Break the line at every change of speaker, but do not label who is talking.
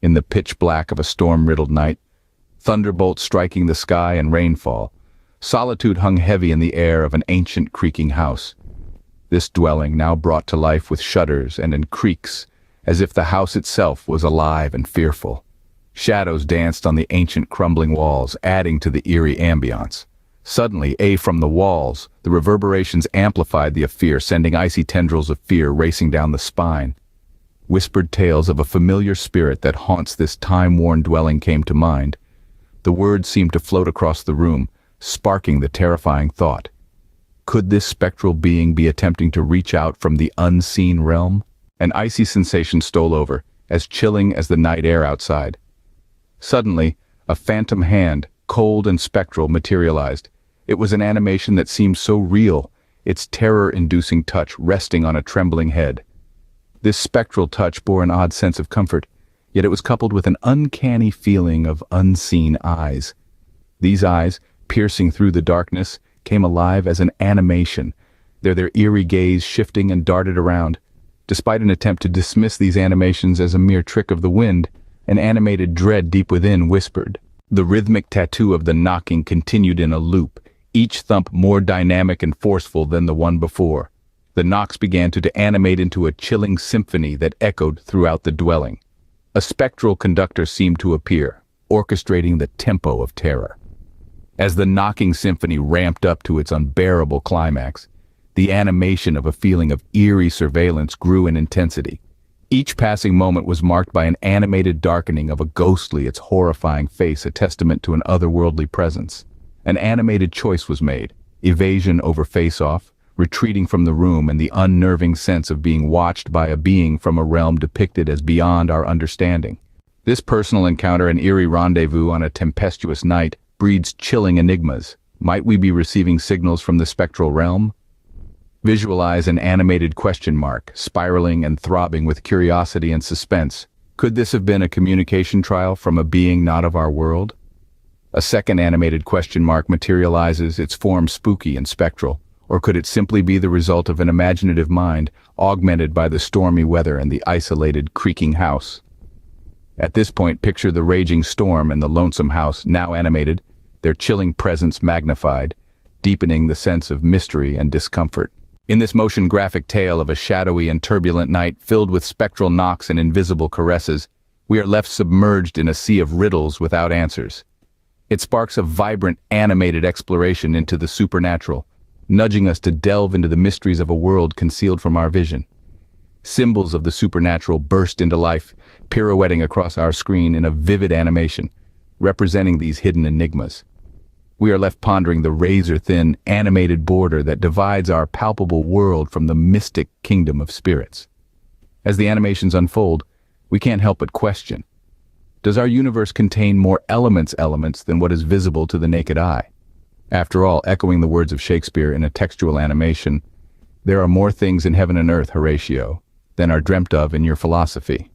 In the pitch black of a storm-riddled night, thunderbolts striking the sky and rainfall, solitude hung heavy in the air of an ancient creaking house. This dwelling now brought to life with shudders and in creaks, as if the house itself was alive and fearful. Shadows danced on the ancient crumbling walls, adding to the eerie ambiance. Suddenly, from the walls, the reverberations amplified the fear, sending icy tendrils of fear racing down the spine. Whispered tales of a familiar spirit that haunts this time-worn dwelling came to mind. The words seemed to float across the room, sparking the terrifying thought. Could this spectral being be attempting to reach out from the unseen realm? An icy sensation stole over, as chilling as the night air outside. Suddenly, a phantom hand, cold and spectral, materialized. It was an animation that seemed so real, its terror-inducing touch resting on a trembling head. This spectral touch bore an odd sense of comfort, yet it was coupled with an uncanny feeling of unseen eyes. These eyes, piercing through the darkness, came alive as an animation, their eerie gaze shifting and darted around. Despite an attempt to dismiss these animations as a mere trick of the wind, an animated dread deep within whispered. The rhythmic tattoo of the knocking continued in a loop, each thump more dynamic and forceful than the one before. The knocks began to animate into a chilling symphony that echoed throughout the dwelling. A spectral conductor seemed to appear, orchestrating the tempo of terror. As the knocking symphony ramped up to its unbearable climax, the animation of a feeling of eerie surveillance grew in intensity. Each passing moment was marked by an animated darkening of a ghostly, its horrifying face, a testament to an otherworldly presence. An animated choice was made, evasion over face-off, retreating from the room, and the unnerving sense of being watched by a being from a realm depicted as beyond our understanding. This personal encounter, an eerie rendezvous on a tempestuous night, breeds chilling enigmas. Might we be receiving signals from the spectral realm? Visualize an animated question mark, spiraling and throbbing with curiosity and suspense. Could this have been a communication trial from a being not of our world? A second animated question mark materializes, its form spooky and spectral. Or could it simply be the result of an imaginative mind, augmented by the stormy weather and the isolated, creaking house? At this point, picture the raging storm and the lonesome house, now animated, their chilling presence magnified, deepening the sense of mystery and discomfort. In this motion-graphic tale of a shadowy and turbulent night filled with spectral knocks and invisible caresses, we are left submerged in a sea of riddles without answers. It sparks a vibrant, animated exploration into the supernatural, nudging us to delve into the mysteries of a world concealed from our vision. Symbols of the supernatural burst into life, pirouetting across our screen in a vivid animation, representing these hidden enigmas. We are left pondering the razor-thin, animated border that divides our palpable world from the mystic kingdom of spirits. As the animations unfold, we can't help but question, does our universe contain more elements than what is visible to the naked eye? After all, echoing the words of Shakespeare in a textual animation, there are more things in heaven and earth, Horatio, than are dreamt of in your philosophy.